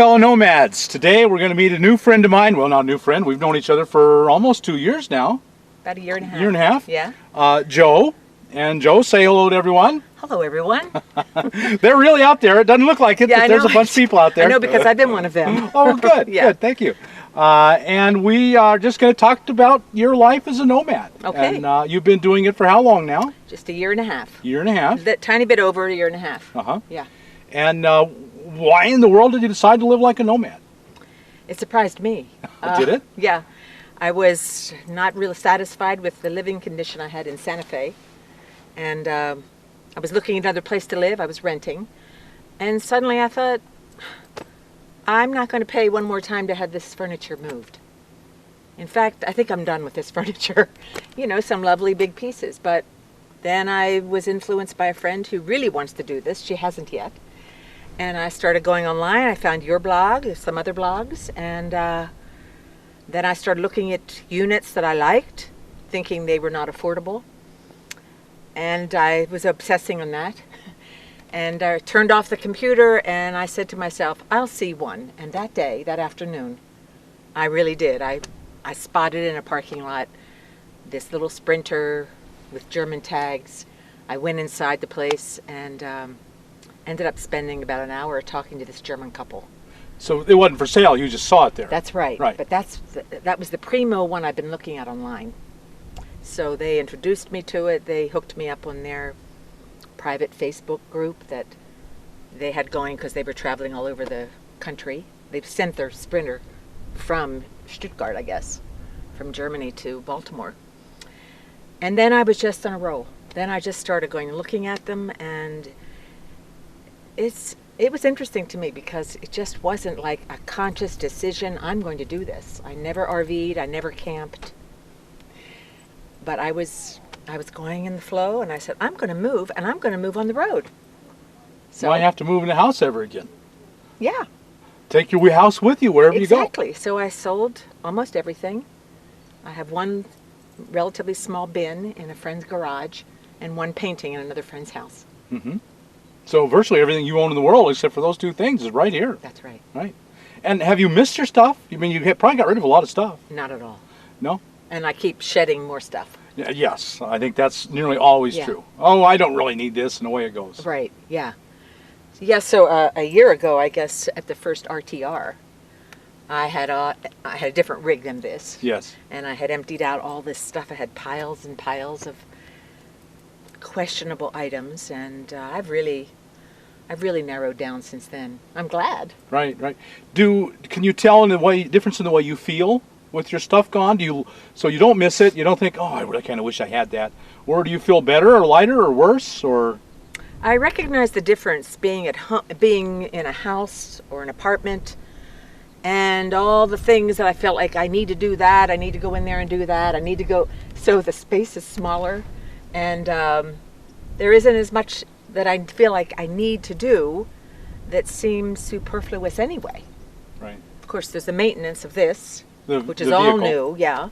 Fellow Nomads, today we're going to meet a new friend of mine. Well, not a new friend. We've known each other for almost 2 years now. About a year and a half. Year and a half? Yeah. Joe. And Joe, say hello to everyone. Hello, everyone. They're really out there. It doesn't look like it, Yeah, but there's a bunch of people out there. I know, because I've been one of them. Oh, good. Yeah. Good. Thank you. And we are just going to talk about your life as a nomad. Okay. And you've been doing it for how long now? Just a year and a half. Year and a half. That tiny bit over a year and a half. Uh-huh. Yeah. And why in the world did you decide to live like a nomad? It surprised me. Did it? Yeah. I was not really satisfied with the living condition I had in Santa Fe. And I was looking at another place to live. I was renting. And suddenly I thought, I'm not going to pay one more time to have this furniture moved. In fact, I think I'm done with this furniture. You know, some lovely big pieces. But then I was influenced by a friend who really wants to do this. She hasn't yet. And I started going online. I found your blog, some other blogs. And then I started looking at units that I liked, thinking they were not affordable. And I was obsessing on that. And I turned off the computer and I said to myself, I'll see one. And that day, that afternoon, I really did. I spotted in a parking lot this little Sprinter with German tags. I went inside the place and ended up spending about an hour talking to this German couple. So it wasn't for sale, you just saw it there. That's right. Right. But that was the primo one I've been looking at online. So they introduced me to it. They hooked me up on their private Facebook group that they had going because they were traveling all over the country. They've sent their Sprinter from Stuttgart, I guess, from Germany to Baltimore. And then I was just on a roll. Then I just started going and looking at them, and it was interesting to me because it just wasn't like a conscious decision, I'm going to do this. I never RV'd, I never camped. But I was going in the flow, and I said, I'm going to move, and I'm going to move on the road. So why have to move in the house ever again? Yeah. Take your house with you wherever you go. Exactly. So I sold almost everything. I have one relatively small bin in a friend's garage and one painting in another friend's house. Mm-hmm. So virtually everything you own in the world, except for those two things, is right here. That's right. Right. And have you missed your stuff? I mean, you probably got rid of a lot of stuff. Not at all. No? And I keep shedding more stuff. Yes, I think that's nearly always true. Oh, I don't really need this, and away it goes. Right, yeah. Yeah, so a year ago, I guess, at the first RTR, I had a different rig than this. Yes. And I had emptied out all this stuff. I had piles and piles of questionable items, and I've really narrowed down since then. I'm glad. Right, right. Can you tell difference in the way you feel with your stuff gone? So you don't miss it? You don't think, oh, I really kind of wish I had that? Or do you feel better or lighter or worse? Or I recognize the difference being at home, being in a house or an apartment, and all the things that I felt like I need to do that, I need to go in there and do that, I need to go. So the space is smaller, and there isn't as much that I feel like I need to do that seems superfluous anyway. Right. Of course, there's the maintenance of this, which is the all vehicle. new, yeah.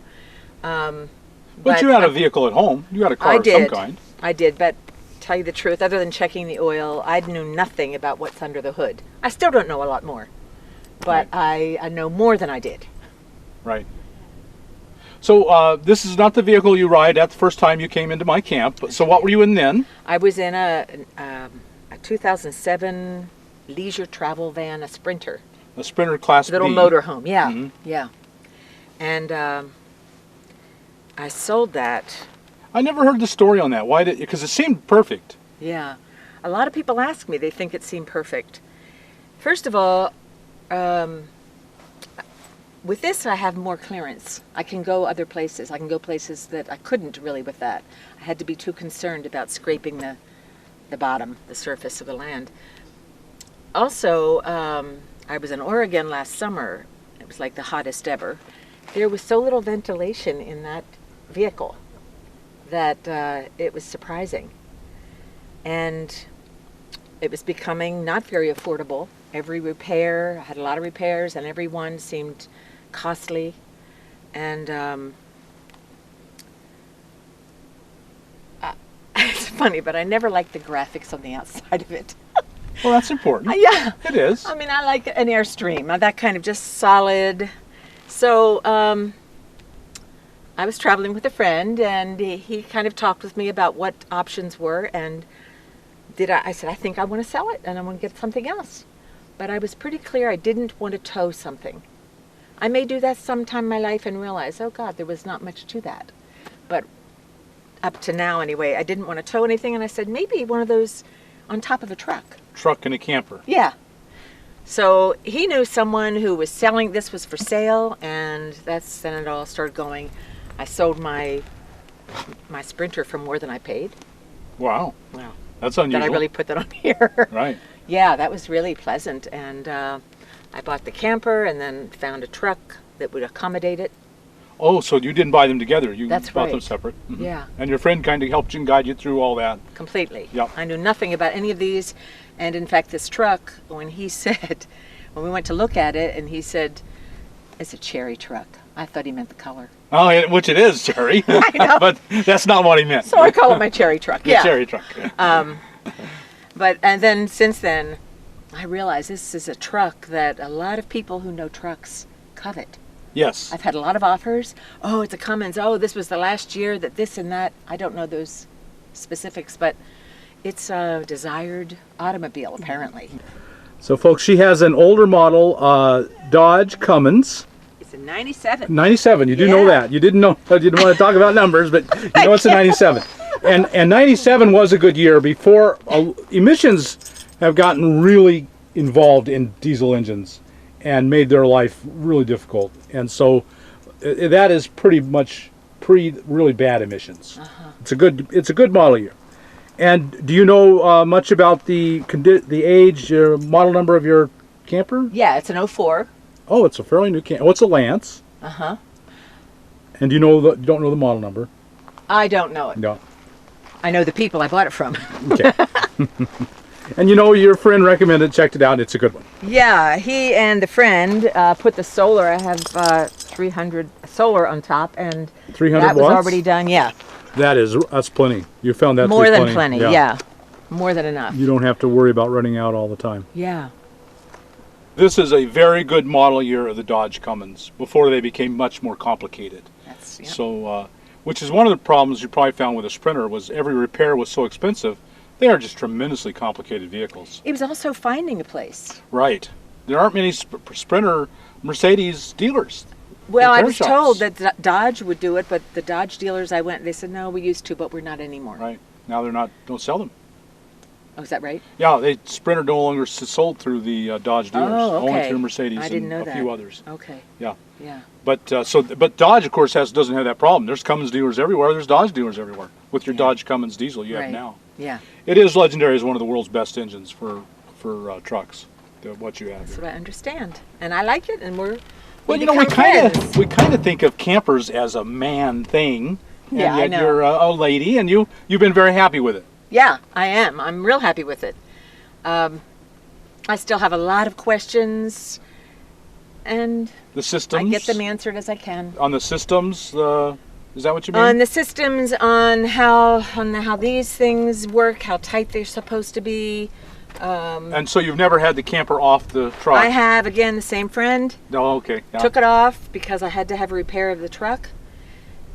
But you had a vehicle at home. You had a car of some kind. I did, but tell you the truth, other than checking the oil, I knew nothing about what's under the hood. I still don't know a lot more, but right. I know more than I did. Right. So this is not the vehicle you ride at the first time you came into my camp. So what were you in then? I was in a 2007 leisure travel van, a Sprinter. A Sprinter Class little B. motorhome, yeah, Mm-hmm. yeah. And I sold that. I never heard the story on that. Why did? Because it seemed perfect. Yeah, a lot of people ask me. They think it seemed perfect. First of all, with this I have more clearance. I can go other places. I can go places that I couldn't really with that. I had to be too concerned about scraping the bottom, the surface of the land. Also, I was in Oregon last summer. It was like the hottest ever. There was so little ventilation in that vehicle that it was surprising. And it was becoming not very affordable. Every repair, I had a lot of repairs, and every one seemed costly. And it's funny, but I never liked the graphics on the outside of it. Well, that's important. Yeah. It is. I mean, I like an Airstream, that kind of just solid. So I was traveling with a friend, and he kind of talked with me about what options were, and I said, I think I want to sell it, and I want to get something else. But I was pretty clear I didn't want to tow something. I may do that sometime in my life and realize, oh God, there was not much to that. But up to now anyway, I didn't want to tow anything, and I said, maybe one of those on top of a truck. Truck and a camper. Yeah. So he knew someone who was selling, this was for sale, and then it all started going. I sold my Sprinter for more than I paid. Wow. Wow. That's unusual. Did I really put that on here? Right. Yeah, that was really pleasant. And I bought the camper and then found a truck that would accommodate it. Oh, so you didn't buy them together. You That's bought them right. separate. Mhm. Yeah. And your friend kind of helped you and guide you through all that. Completely. Yep. I knew nothing about any of these. And in fact, this truck, when we went to look at it, and he said, it's a cherry truck. I thought he meant the color. Oh, which it is, Cherry. I know. But that's not what he meant. So I call it my cherry truck. The Yeah. cherry truck. And then since then, I realized this is a truck that a lot of people who know trucks covet. Yes. I've had a lot of offers. Oh, it's a Cummins. Oh, this was the last year that this and that. I don't know those specifics, but it's a desired automobile, apparently. So, folks, she has an older model Dodge Cummins. It's a 97. 97. You do know Yeah. that. You didn't know. You didn't want to talk about numbers, but you know it's a 97. And 97 was a good year before emissions have gotten really involved in diesel engines and made their life really difficult. And so that is pretty much really bad emissions. It's a good model year. And do you know much about the age, model number of your camper? Yeah, it's an 04. Oh, it's a fairly new camper. Oh, it's a Lance. Uh-huh. And you don't know the model number? I don't know it. No. I know the people I bought it from. Okay. And you know, your friend recommended, checked it out. It's a good one. Yeah, he and the friend put the solar. I have 300 solar on top, and 300 that was watts? already done. Yeah, That's plenty. You found that to more be than plenty. Yeah, more than enough. You don't have to worry about running out all the time. Yeah. This is a very good model year of the Dodge Cummins before they became much more complicated. That's So, which is one of the problems you probably found with a Sprinter was every repair was so expensive. They are just tremendously complicated vehicles. It was also finding a place. Right. There aren't many Sprinter Mercedes dealers. Well, I repair was shops. told that Dodge would do it, but the Dodge dealers I went, they said, no, we used to, but we're not anymore. Right. Now don't sell them. Oh, is that right? Yeah, Sprinter no longer sold through the Dodge dealers. Oh, okay. Only through Mercedes I didn't know and a that. few others. Okay. Yeah. Yeah. But Dodge, of course, doesn't have that problem. There's Cummins dealers everywhere. There's Dodge dealers everywhere with your Dodge Cummins diesel you have Right. now. Yeah. It is legendary as one of the world's best engines for trucks. What you have. That's here. what I understand, and I like it, and Well, we you know, we become friends. kind of think of campers as a man thing, and Yeah, I yet know. you're a lady, and you've been very happy with it. Yeah, I am. I'm real happy with it. I still have a lot of questions, and The systems. I get them answered as I can. On the systems. Is that what you mean? On the systems, on how these things work, how tight they're supposed to be. And so you've never had the camper off the truck? I have, again, the same friend. Oh, okay. Yeah. Took it off because I had to have a repair of the truck.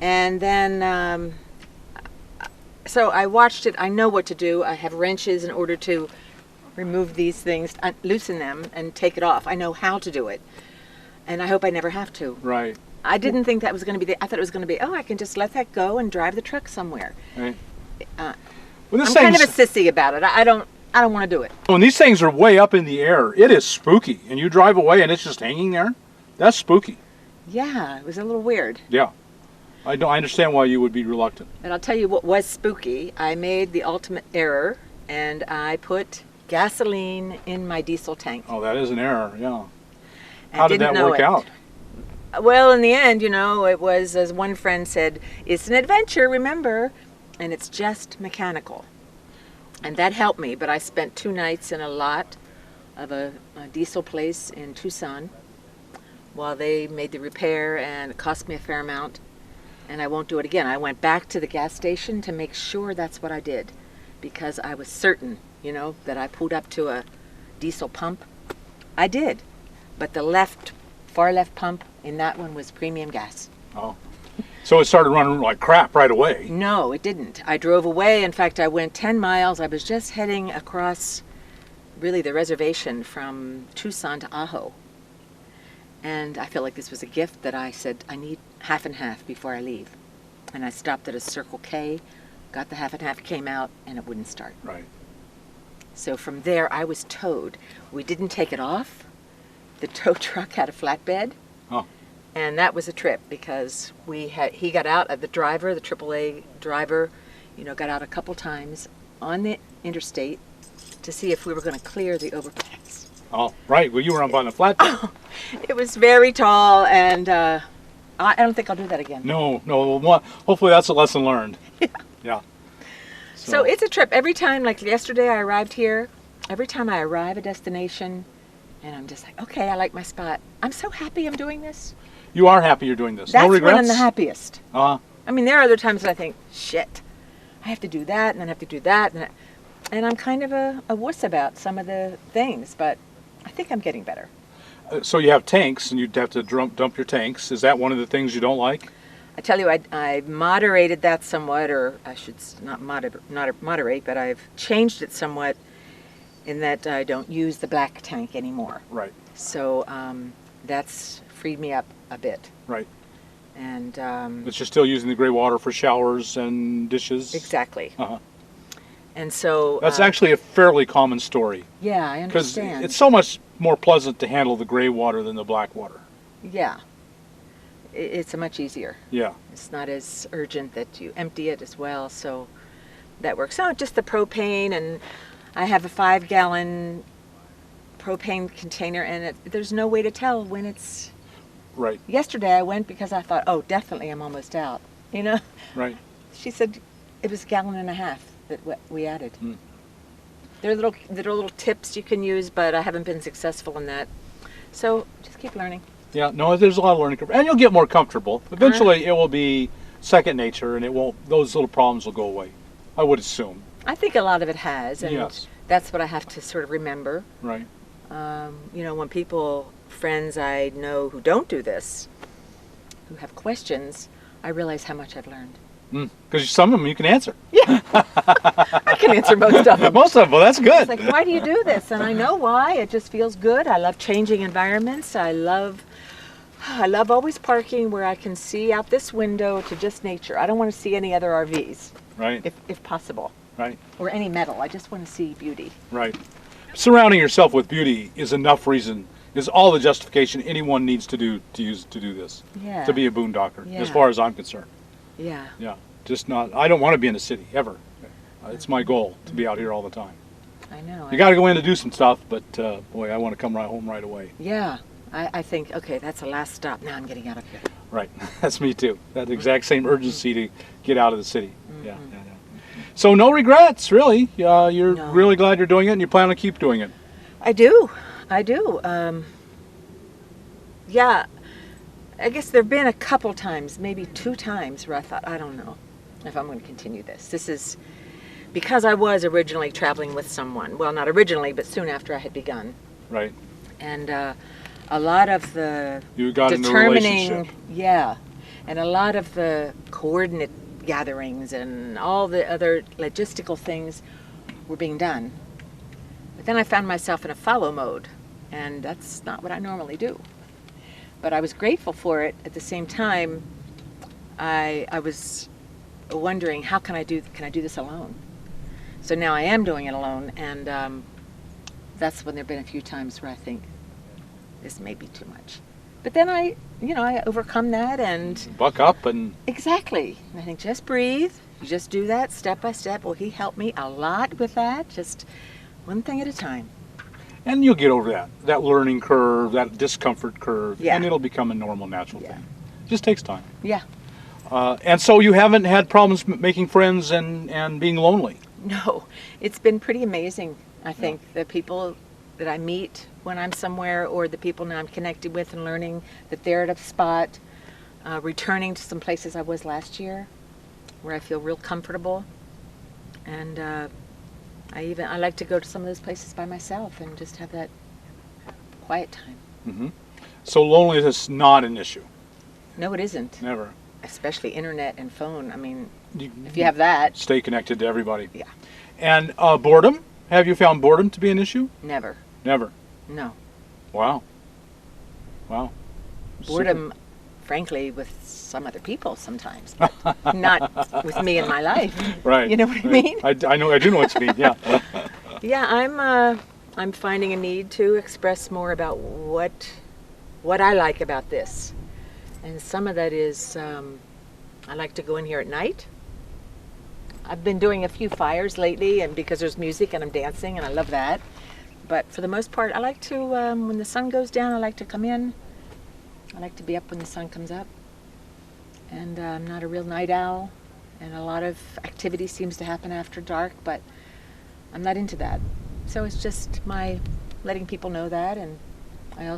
And then, so I watched it. I know what to do. I have wrenches in order to remove these things, loosen them, and take it off. I know how to do it. And I hope I never have to. Right. I didn't think that was going to be I thought it was going to be, oh, I can just let that go and drive the truck somewhere. Right. Well, Well, I'm kind of a sissy about it. I don't want to do it. When these things are way up in the air, it is spooky. And you drive away and it's just hanging there. That's spooky. Yeah, it was a little weird. Yeah. I understand why you would be reluctant. And I'll tell you what was spooky. I made the ultimate error, and I put gasoline in my diesel tank. Oh, that is an error. Yeah. I How did didn't that know work it. out? Well, in the end, it was, as one friend said, it's an adventure, remember, and it's just mechanical. And that helped me, but I spent 2 nights in a lot of a diesel place in Tucson while they made the repair, and it cost me a fair amount, and I won't do it again. I went back to the gas station to make sure that's what I did. because I was certain, that I pulled up to a diesel pump. I did, but the far left pump in that one was premium gas. Oh. So it started running like crap right away. No, it didn't. I drove away. In fact, I went 10 miles. I was just heading across really the reservation from Tucson to Ajo. And I felt like this was a gift that I said, I need half and half before I leave. And I stopped at a Circle K, got the half and half, came out, and it wouldn't start. Right. So from there, I was towed. We didn't take it off. The tow truck had a flatbed. Oh. And that was a trip because he got out, the driver, the AAA driver, got out a couple times on the interstate to see if we were going to clear the overpass. Oh, right. Well, you were up on the flatbed. Oh, it was very tall, and I don't think I'll do that again. No. Well, hopefully that's a lesson learned. Yeah. So it's a trip. Every time, like yesterday I arrived here, every time I arrive at a destination, and I'm just like, okay, I like my spot. I'm so happy I'm doing this. You are happy you're doing this. That's no regrets? when I'm the happiest. I mean, there are other times that I think, shit, I have to do that, and then I have to do that, and I'm kind of a wuss about some of the things, but I think I'm getting better. So you have tanks, and you'd have to dump your tanks. Is that one of the things you don't like? I tell you, I moderated that somewhat, or I should not moderate, but I've changed it somewhat in that I don't use the black tank anymore. Right. So that's freed me up a bit. Right. And but you're still using the gray water for showers and dishes? Exactly. Uh-huh. And so that's actually a fairly common story. Yeah, I understand. Because it's so much more pleasant to handle the gray water than the black water. Yeah. It's much easier. Yeah. It's not as urgent that you empty it as well, so that works. So just the propane, and I have a 5-gallon propane container, and there's no way to tell when it's... Right. Yesterday I went because I thought, oh, definitely I'm almost out, Right. She said it was 1.5 gallons that we added. Mm. There are little tips you can use, but I haven't been successful in that. So just keep learning. Yeah, no, there's a lot of learning curve, and you'll get more comfortable. Eventually, it will be second nature, and those little problems will go away. I would assume. I think a lot of it has, and yes. That's what I have to sort of remember. Right. When friends I know who don't do this, who have questions, I realize how much I've learned. Because some of them you can answer. Yeah, I can answer most of them. Most of them, well, that's good. It's like, why do you do this? And I know why. It just feels good. I love changing environments. I love always parking where I can see out this window to just nature. I don't want to see any other RVs. Right. If possible. Right. Or any metal. I just want to see beauty. Right. Surrounding yourself with beauty is enough reason, is all the justification anyone needs to do to do this. Yeah. To be a boondocker, Yeah. as far as I'm concerned. Yeah. Yeah. Just not, I don't want to be in a city, ever. It's my goal to be out here all the time. I know. You got to go in to do some stuff, but boy, I want to come right home right away. Yeah. I think, okay, that's the last stop. Now I'm getting out of here. Right. That's me too. That exact same urgency to get out of the city. Yeah. So no regrets, really. You're No. really glad you're doing it, and you plan to keep doing it. I do. Yeah. I guess there have been a couple times, maybe 2 times, where I thought, I don't know if I'm going to continue this. This is because I was originally traveling with someone. Well, not originally, but soon after I had begun. Right. And a lot of the You got in a determining, relationship. yeah, and a lot of the coordinate gatherings and all the other logistical things were being done. But then I found myself in a follow mode, and that's not what I normally do. But I was grateful for it. At the same time, I was wondering, how can I do this alone? So now I am doing it alone, and that's when there have been a few times where I think this may be too much. But then I overcome that and Buck up and... exactly. And I think, just breathe. You just do that step by step. Well, he helped me a lot with that. Just one thing at a time. And you'll get over that learning curve, that discomfort curve, Yeah. and it'll become a normal, natural Yeah. thing. Just takes time. Yeah. And so you haven't had problems making friends and being lonely. No, it's been pretty amazing. I think the people that I meet when I'm somewhere, or the people now I'm connected with and learning that they're at a spot, returning to some places I was last year where I feel real comfortable. And I like to go to some of those places by myself and just have that quiet time. Mm-hmm. So loneliness is not an issue. No, it isn't. Never. Especially internet and phone. I mean, if you have that. Stay connected to everybody. Yeah. And boredom? Have you found boredom to be an issue? Never. Never. No. Wow. Wow. Boredom, frankly, with some other people sometimes, but not with me in my life. Right. You know what I right. mean? I do know what you mean. Yeah. Yeah, I'm finding a need to express more about what I like about this, and some of that is I like to go in here at night. I've been doing a few fires lately, and because there's music and I'm dancing, and I love that. But for the most part, I like to when the sun goes down, I like to come in. I like to be up when the sun comes up. And I'm not a real night owl, and a lot of activity seems to happen after dark, but I'm not into that. So it's just my letting people know that, and I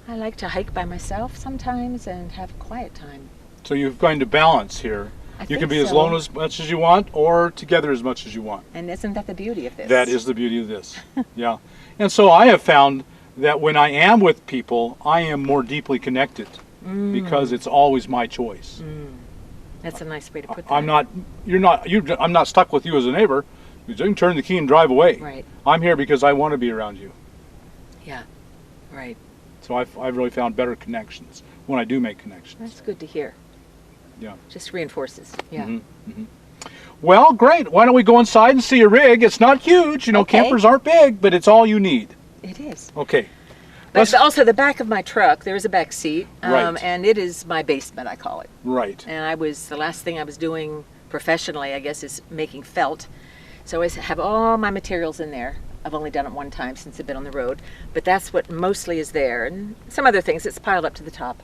like to hike by myself sometimes and have quiet time. So you're going to balance here. You can be as alone as much as you want, or together as much as you want. And isn't that the beauty of this? That is the beauty of this. Yeah. And so I have found that when I am with people, I am more deeply connected. Because it's always my choice. That's a nice way to put that. I'm not stuck with you as a neighbor. You can turn the key and drive away. Right. I'm here because I want to be around you. Yeah, right. So I've really found better connections when I do make connections. That's good to hear. Yeah. Just reinforces. Yeah. Mm-hmm. Mm-hmm. Well, great. Why don't we go inside and see your rig? It's not huge. You know, Okay. Campers aren't big, but it's all you need. It is. Okay. But also the back of my truck, there is a back seat, Right. and it is my basement, I call it. Right. And the last thing I was doing professionally, I guess, is making felt. So I have all my materials in there. I've only done it one time since I've been on the road, but that's what mostly is there. And some other things, it's piled up to the top.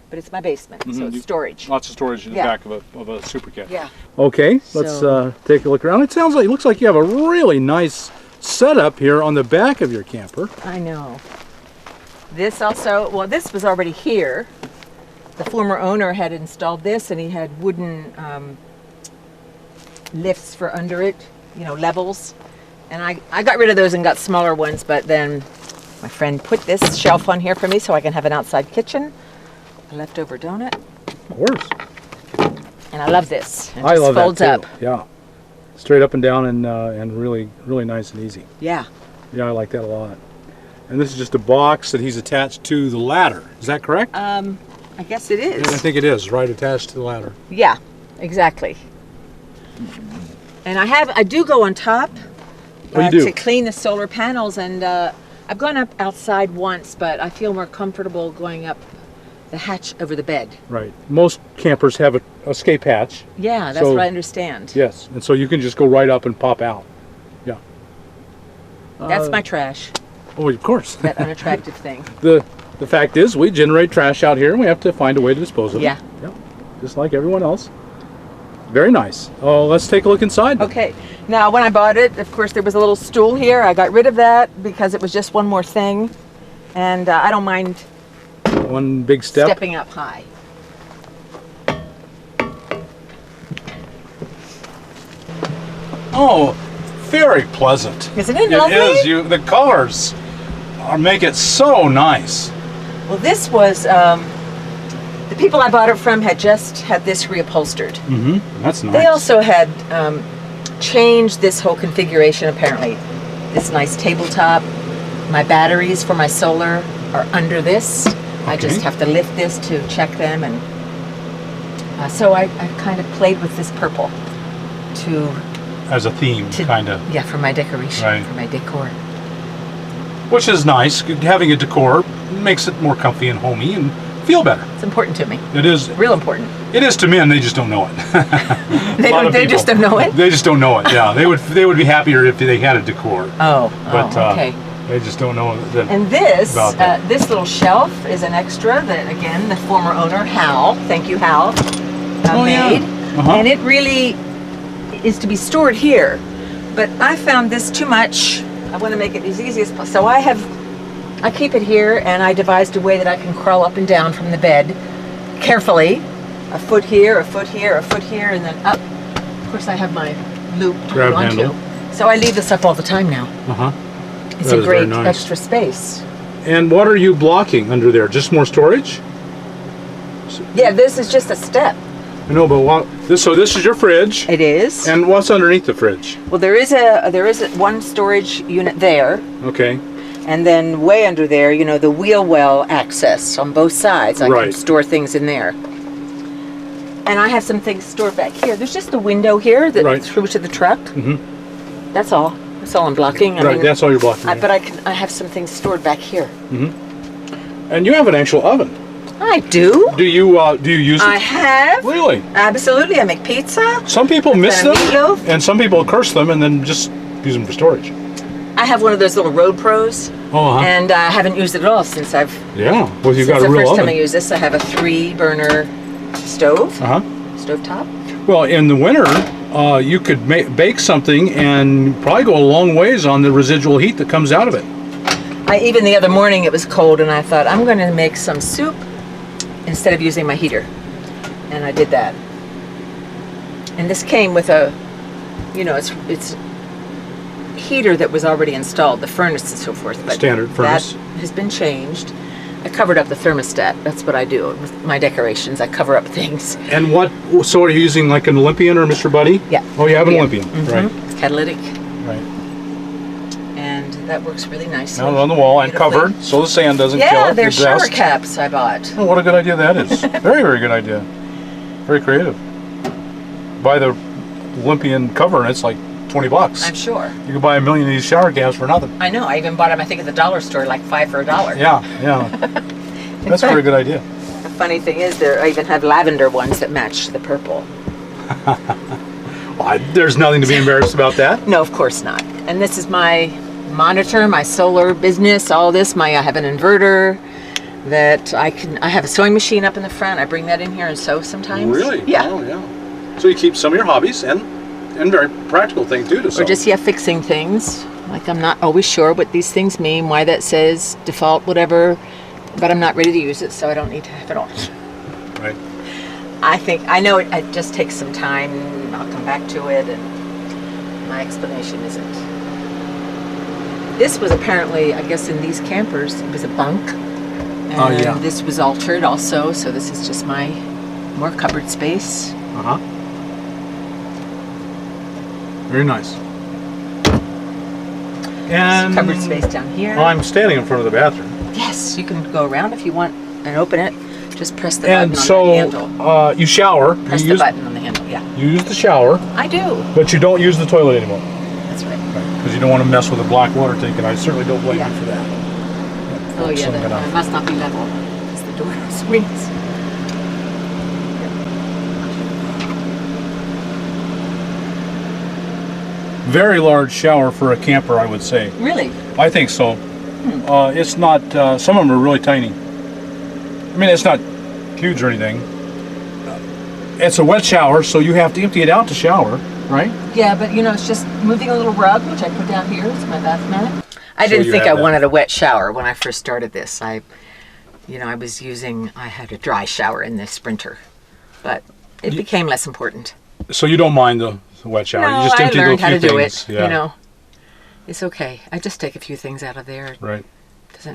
But it's my basement, so it's storage. Lots of storage in the back of a Super Cat. Yeah. Okay, let's take a look around. It looks like you have a really nice setup here on the back of your camper. I know. This this was already here. The former owner had installed this, and he had wooden lifts for under it, levels. And I got rid of those and got smaller ones, but then my friend put this shelf on here for me so I can have an outside kitchen. A leftover donut. Of course. And I love this. It I just love folds that too. up. Yeah. Straight up and down and really, really nice and easy. Yeah. Yeah, I like that a lot. And this is just a box that he's attached to the ladder. Is that correct? I guess it is. I think it is, right attached to the ladder. Yeah, exactly. And I do go on top to clean the solar panels, and I've gone up outside once, but I feel more comfortable going up the hatch over the bed. Right. Most campers have a escape hatch. Yeah, that's what I understand. Yes, and so you can just go right up and pop out. Yeah. That's my trash. Oh, of course. That unattractive thing. The fact is, we generate trash out here, and we have to find a way to dispose of it. Yeah. Yeah. Just like everyone else. Very nice. Oh, let's take a look inside. Okay. Now, when I bought it, of course, there was a little stool here. I got rid of that because it was just one more thing, and I don't mind one big step. Stepping up high. Oh, very pleasant. Isn't it lovely? It is. The colors make it so nice. Well, this was the people I bought it from had just had this reupholstered. Mm-hmm. That's nice. They also had changed this whole configuration. Apparently, this nice tabletop. My batteries for my solar are under this. Okay. I just have to lift this to check them, and so I kind of played with this purple as a theme, kind of. Yeah, for my decoration, right. For my decor. Which is nice. Having a decor makes it more comfy and homey and feel better. It's important to me. It is. Real important. It is to men. They just don't know it. They just don't know it? They just don't know it, yeah. They would be happier if they had a decor. But, okay. They just don't know that. And this little shelf is an extra that, again, the former owner, Hal, thank you, Hal, made. Yeah. Uh-huh. And it really is to be stored here. But I found this too much. I want to make it as easy as possible. So I keep it here, and I devised a way that I can crawl up and down from the bed carefully. A foot here, a foot here, a foot here, and then up. Of course, I have my loop to Grab hold onto. handle. So I leave this up all the time now. Uh-huh. It's That a is very great nice. extra space. And what are you blocking under there? Just more storage? Yeah, this is just a step. I know, but what? So this is your fridge. It is. And what's underneath the fridge? Well, there is a one storage unit there, Okay. and then way under there, you know, the wheel well access on both sides. I can Right. store things in there. And I have some things stored back here. There's just a window here that Right. through to the truck. Mm-hmm. That's all. That's all I'm blocking. I Right, mean, that's all you're blocking. but I have some things stored back here. And you have an actual oven. I do. Do you use it? I have. Really? Absolutely. I make pizza. Some people miss done them, a meatloaf. and some people curse them and then just use them for storage. I have one of those little Road Pros, Oh, huh? and I haven't used it at all since I've. Yeah. Well, you've Since got a the real first oven. time I use this, I have a 3-burner stove, Uh-huh. stovetop. Well, in the winter, you could bake something and probably go a long ways on the residual heat that comes out of it. Even the other morning it was cold, and I thought I'm going to make some soup instead of using my heater, and I did that. And this came with a, you know, it's heater that was already installed, the furnace and so forth. But Standard furnace. that has been changed. I covered up the thermostat. That's what I do with my decorations. I cover up things. And what? So are you using like an Olympian or Mr. Buddy? Yeah. Oh, you have an Yeah. Olympian, right? It's catalytic, Right. and that works really nicely. Now on the wall and Beautifully. covered, so the sand doesn't kill Yeah, it. they're the shower dust. caps I bought. Oh, what a good idea that is. Very, very good idea. Very creative. Buy the Olympian cover and it's like $20. I'm sure. You can buy 1,000,000 of these shower caps for nothing. I know. I even bought them, I think, at the dollar store, like 5 for $1. Yeah, yeah. That's a very good idea. The funny thing is, I even have lavender ones that match the purple. Well, there's nothing to be embarrassed about that. No, of course not. And this is my monitor, my solar business, all this. I have an inverter that I have a sewing machine up in the front. I bring that in here and sew sometimes. Really? Yeah. Oh, yeah. So you keep some of your hobbies and very practical thing too to sew. Or just, fixing things. Like I'm not always sure what these things mean, why that says default, whatever. But I'm not ready to use it, so I don't need to have it on. Right. I know it just takes some time. I'll come back to it, and my explanation isn't. This was apparently, I guess, in these campers, it was a bunk. And Oh, yeah. this was altered also, so this is just my more cupboard space. Uh-huh. Very nice. And Cupboard space down here. I'm standing in front of the bathroom. Yes, you can go around if you want and open it. Just press the And button on so the handle. you shower. Press you the use, button on the handle, yeah. You use the shower, I do. but you don't use the toilet anymore. That's right. Because you don't want to mess with a black water tank, and I certainly don't blame Yeah. you for that. Oh yeah, Some it kind of- must not be level. Because the door swings. Very large shower for a camper, I would say. Really? I think so. It's not, some of them are really tiny. I mean, it's not huge or anything. It's a wet shower, so you have to empty it out to shower, right? Yeah, but it's just moving a little rug, which I put down here. It's my bath mat. I So didn't you think have I that. wanted a wet shower when I first started this. I had a dry shower in this Sprinter, but it became less important. So you don't mind the wet shower. No, you just I empty learned a how few to do things. it. Yeah. It's okay. I just take a few things out of there. Right.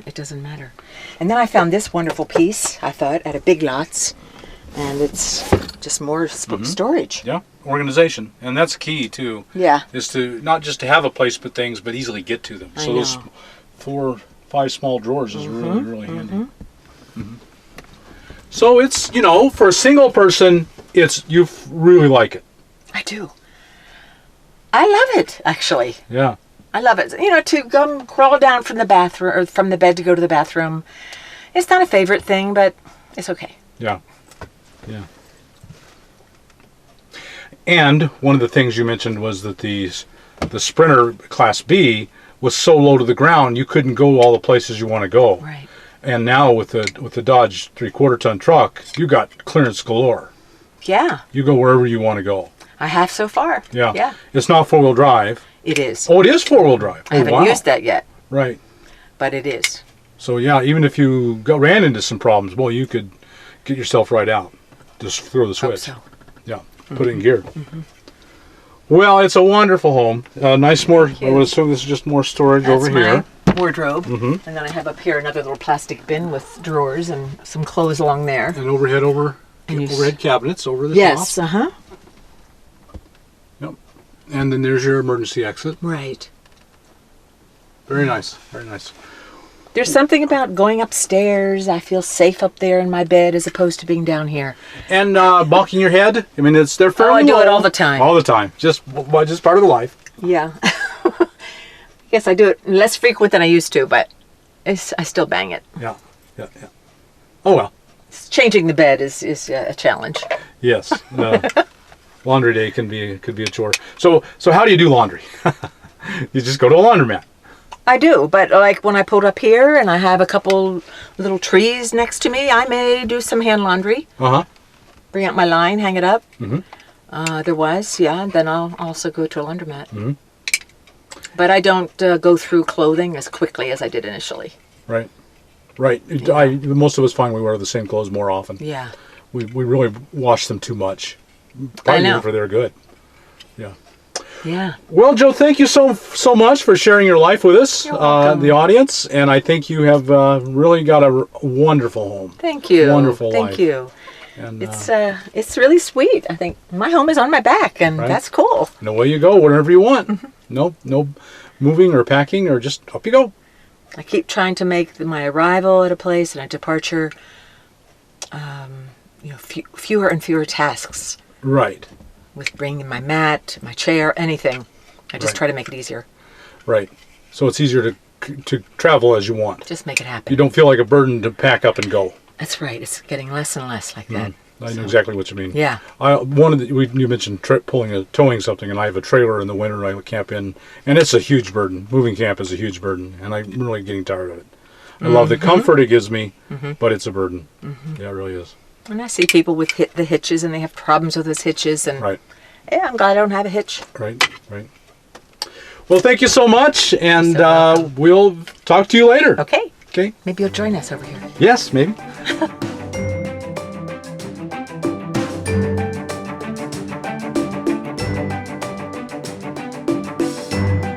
It doesn't matter. And then I found this wonderful piece, I thought, at a Big Lots, and it's just more storage. Yeah. Organization. And that's key too. Yeah. Is to not just to have a place to put things, but easily get to them. I So those know. 4 or 5 small drawers is really, really handy. So it's, for a single person, you really like it. I do. I love it, actually. Yeah. I love it. To come crawl down from the bathroom or from the bed to go to the bathroom. It's not a favorite thing, but it's okay. Yeah. Yeah. And one of the things you mentioned was that the Sprinter Class B was so low to the ground you couldn't go all the places you want to go. Right. And now with the Dodge 3/4 ton truck, you got clearance galore. Yeah, You go wherever you want to go. I have so far. Yeah. Yeah, It's not 4-wheel drive. it is. Oh, it is 4-wheel drive. I haven't wow. used that yet, Right. but it is. So yeah, even if you ran into some problems, well, you could get yourself right out. Just throw the Hope switch. so. Yeah. Put it in gear. Well, it's a wonderful home. Nice more. Thank you. I would assume this is just more storage That's over here. my wardrobe. And then I have up here another little plastic bin with drawers and some clothes along there. And overhead cabinets over the Yes, top. Yep. And then there's your emergency exit. Right. Very nice. Very nice. There's something about going upstairs. I feel safe up there in my bed as opposed to being down here. And bulking your head. I mean, they're fairly Oh, I do it low. all the time. All the time. Just part of the life. Yeah. Yes, I do it less frequent than I used to, but I still bang it. Yeah. Oh well. Changing the bed is a challenge. Yes. Laundry day could be a chore. So how do you do laundry? You just go to a laundromat. I do, but like when I pulled up here and I have a couple little trees next to me, I may do some hand laundry. Bring out my line, hang it up. Otherwise, then I'll also go to a laundromat. But I don't go through clothing as quickly as I did initially. Right. Most of us find we wear the same clothes more often. Yeah. We really wash them too much. I know. Even for they're good. Yeah. Yeah. Well, Joe, thank you so much for sharing your life with us, You're welcome. the audience, and I think you have really got a wonderful home. Thank you. Wonderful life. Thank you. And It's really sweet. I think my home is on my back, and Right. that's cool. and away you go, wherever you want. No moving or packing, or just up you go. I keep trying to make my arrival at a place and a departure, fewer and fewer tasks. Right. With bringing my mat, my chair, anything. I just Right. try to make it easier. Right. So it's easier to travel as you want. Just make it happen. You don't feel like a burden to pack up and go. That's right. It's getting less and less like that. I know exactly what you mean. Yeah. You mentioned towing something, and I have a trailer in the winter I camp in, and it's a huge burden. Moving camp is a huge burden, and I'm really getting tired of it. I love the comfort it gives me, but it's a burden. Yeah, it really is. And I see people with the hitches, and they have problems with those hitches, and Right. yeah, I'm glad I don't have a hitch. Right. Well, thank you so much, and So welcome. we'll talk to you later. Okay. Okay. Maybe you'll join us over here. Yes, maybe.